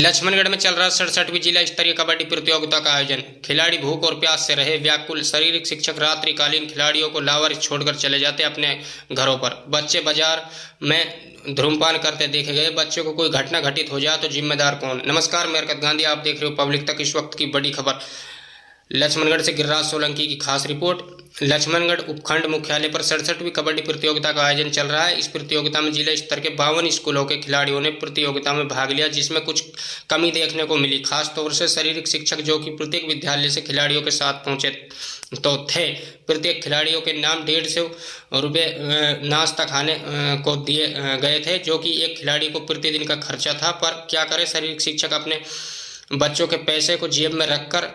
लक्ष्मणगढ़ में चल रहा 67वीं जिला स्तरीय कबड्डी प्रतियोगिता का आयोजन। खिलाड़ी भूख और प्यास से रहे व्याकुल। शारीरिक शिक्षक रात्रिकालीन खिलाड़ियों को लावारिस छोड़कर चले जाते अपने घरों पर। बच्चे बाजार में धूम्रपान करते देखे गए। बच्चों को कोई घटना घटित हो जाए तो जिम्मेदार कौन? नमस्कार, मैं हरकत गांधी, आप देख रहे हो पब्लिक तक इस वक्त की बड़ी खबर। लक्ष्मणगढ़ से गिरिराज सोलंकी की खास रिपोर्ट। लक्ष्मणगढ़ उपखंड मुख्यालय पर 67वीं कबड्डी प्रतियोगिता का आयोजन चल रहा है। इस प्रतियोगिता में जिला स्तर के 52 स्कूलों के खिलाड़ियों ने प्रतियोगिता में भाग लिया, जिसमें कुछ कमी देखने को मिली। खास तौर से शारीरिक शिक्षक जो कि प्रत्येक विद्यालय से खिलाड़ियों के साथ पहुंचे तो थे। प्रत्येक खिलाड़ियों के नाम 150 रुपये नाश्ता खाने को दिए गए थे, जो कि एक खिलाड़ी को प्रतिदिन का खर्चा था। पर क्या करे, शारीरिक शिक्षक अपने बच्चों के पैसे को जेब में रखकर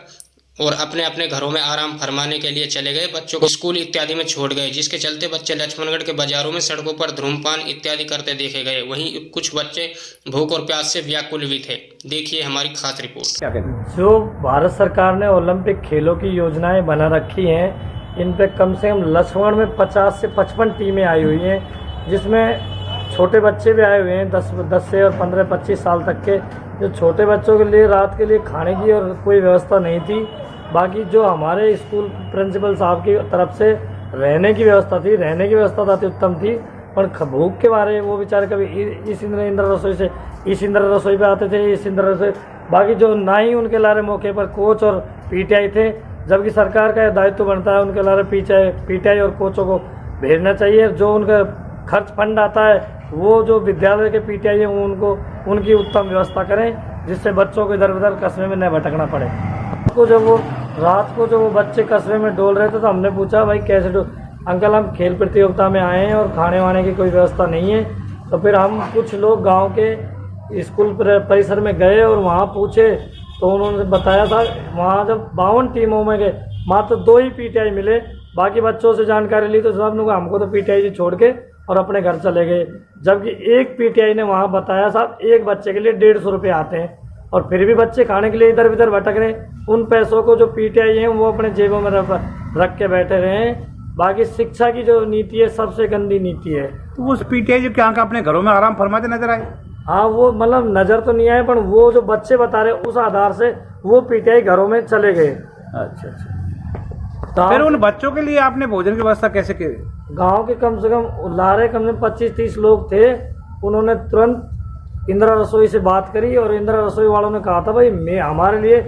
और अपने अपने घरों में आराम फरमाने के लिए चले गए। बच्चों को स्कूल इत्यादि में छोड़ गए, जिसके चलते बच्चे लक्ष्मणगढ़ के बाजारों में सड़कों पर धूम्रपान इत्यादि करते देखे गए। वहीं कुछ बच्चे भूख और प्यास से व्याकुल भी थे। देखिए हमारी खास रिपोर्ट। क्या कहते हैं? जो भारत सरकार ने ओलंपिक खेलों की योजनाएं बना रखी हैं, इन पे कम से कम लक्ष्मणगढ़ में 50 से 55 टीमें आई हुई हैं, जिसमें छोटे बच्चे भी आए हुए हैं। 10 से और 15-25 साल तक के। जो छोटे बच्चों के लिए रात के लिए खाने की और कोई व्यवस्था नहीं थी। बाकी जो हमारे स्कूल प्रिंसिपल साहब की तरफ से रहने की व्यवस्था थी, अति उत्तम थी। पर भूख के बारे में वो बेचारे कभी इस इंद्र रसोई से इस इंद्र रसोई पे आते थे, इस इंद्र रसोई। बाकी जो ना ही उनके लारे मौके पर कोच और पीटीआई थे, जबकि सरकार का दायित्व बनता है उनके लारे पीटीआई और कोचों को भेजना चाहिए। जो उनका खर्च फंड आता है, वो जो विद्यालय के पीटीआई है उनको उनकी उत्तम व्यवस्था करें, जिससे बच्चों को इधर उधर कस्बे में न भटकना पड़े। रात को जो वो बच्चे कस्बे में डोल रहे थे, तो हमने पूछा भाई कैसे अंकल हम खेल प्रतियोगिता में आए हैं और खाने वाने की कोई व्यवस्था नहीं है। तो फिर हम कुछ लोग गांव के स्कूल परिसर में गए और वहाँ पूछे तो उन्होंने बताया था वहाँ जब 52 टीमों में गए मात्र 2 ही पीटीआई मिले। बाकी बच्चों से जानकारी ली तो सब लोग हमको तो पीटीआई जी छोड़ के और अपने घर चले गए। जबकि एक पीटीआई ने वहाँ बताया साहब एक बच्चे के लिए 150 रुपये आते हैं, और फिर भी बच्चे खाने के लिए इधर उधर भटक रहे हैं। उन पैसों को जो पीटीआई हैं वो अपने जेबों में रख के बैठे रहे हैं। बाकी शिक्षा की जो नीति है सबसे गंदी नीति है। तो उस पीटीआई जो क्या अपने घरों में आराम फरमाते नजर आए? हाँ, वो मतलब नजर तो नहीं आए, पर वो जो बच्चे बता रहे उस आधार से वो पीटीआई घरों में चले गए। अच्छा। फिर उन बच्चों के लिए आपने भोजन की व्यवस्था कैसे की? गाँव के कम से कम 25-30 लोग थे। उन्होंने तुरंत इंदिरा रसोई से बात करी और इंदिरा रसोई वालों ने कहा था भाई हमारे लिए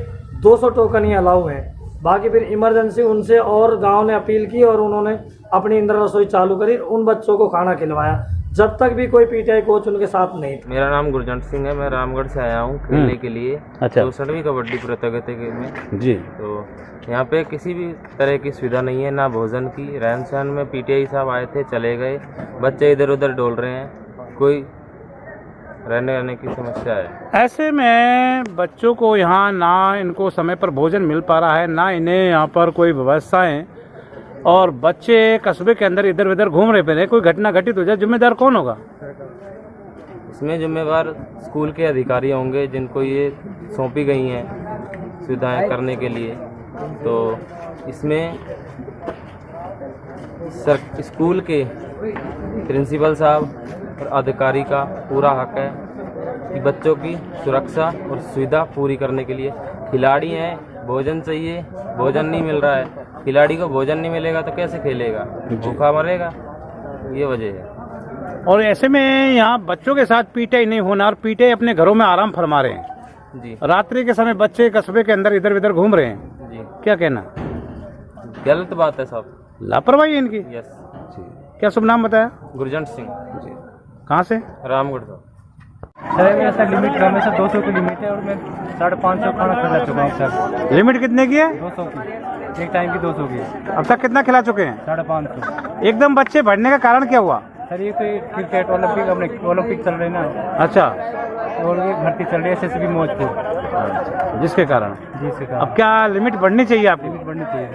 200 टोकन ही अलाउ हैं। बाकी फिर इमरजेंसी उनसे और गांव ने अपील की और उन्होंने अपनी इंदिरा रसोई चालू करी, उन बच्चों को खाना खिलवाया, जब तक भी कोई पीटीआई कोच उनके साथ नहीं था। मेरा नाम गुरजंट सिंह है, मैं रामगढ़ से आया हूँ खेलने के लिए। अच्छा। 64वीं कबड्डी प्रतियोगिता में जी। तो यहाँ पे किसी भी तरह की सुविधा नहीं है, ना भोजन की। रहन सहन में पीटीआई साहब आए थे, चले गए। बच्चे इधर उधर डोल रहे हैं, कोई रहने की समस्या है। ऐसे में बच्चों को यहाँ ना इनको समय पर भोजन मिल पा रहा है, ना इन्हें यहाँ पर कोई व्यवस्थाएं, और बच्चे कस्बे के अंदर इधर उधर घूम रहे हैं। कोई घटना घटित हो जाए, जिम्मेदार कौन होगा? इसमें जिम्मेवार स्कूल के अधिकारी होंगे, जिनको ये सौंपी गई हैं सुविधाएं करने के लिए। तो इसमें स्कूल के प्रिंसिपल साहब और अधिकारी का पूरा हक है कि बच्चों की सुरक्षा और सुविधा पूरी करने के लिए। खिलाड़ी हैं, भोजन चाहिए, भोजन नहीं मिल रहा है। खिलाड़ी को भोजन नहीं मिलेगा तो कैसे खेलेगा? भूखा मरेगा। ये वजह है। और ऐसे में यहाँ बच्चों के साथ पीटीआई नहीं होना और पीटीआई अपने घरों में आराम फरमा रहे हैं जी। रात्रि के समय बच्चे कस्बे के अंदर इधर उधर घूम रहे हैं जी। क्या कहना? गलत बात है साहब, लापरवाही है इनकी। यस। क्या शुभ नाम बताया? गुरजंट सिंह। कहाँ से? रामगढ़ साहब। सर मेरा सर लिमिट कम है सर, 200 की लिमिट है और मैं 550 खाना खिला चुका हूँ सर। लिमिट कितने की है? 200 की, एक टाइम की 200 की है। अब तक कितना खिला चुके हैं? 550। एकदम बच्चे बढ़ने का कारण क्या हुआ? सर ये तो क्रिकेट ओलंपिक चल रहे ना। अच्छा। और ये भर्ती चल रही है SSB मौजपुर, जिसके कारण जिसके कारण अब क्या लिमिट बढ़नी चाहिए आपकी? लिमिट बढ़नी चाहिए।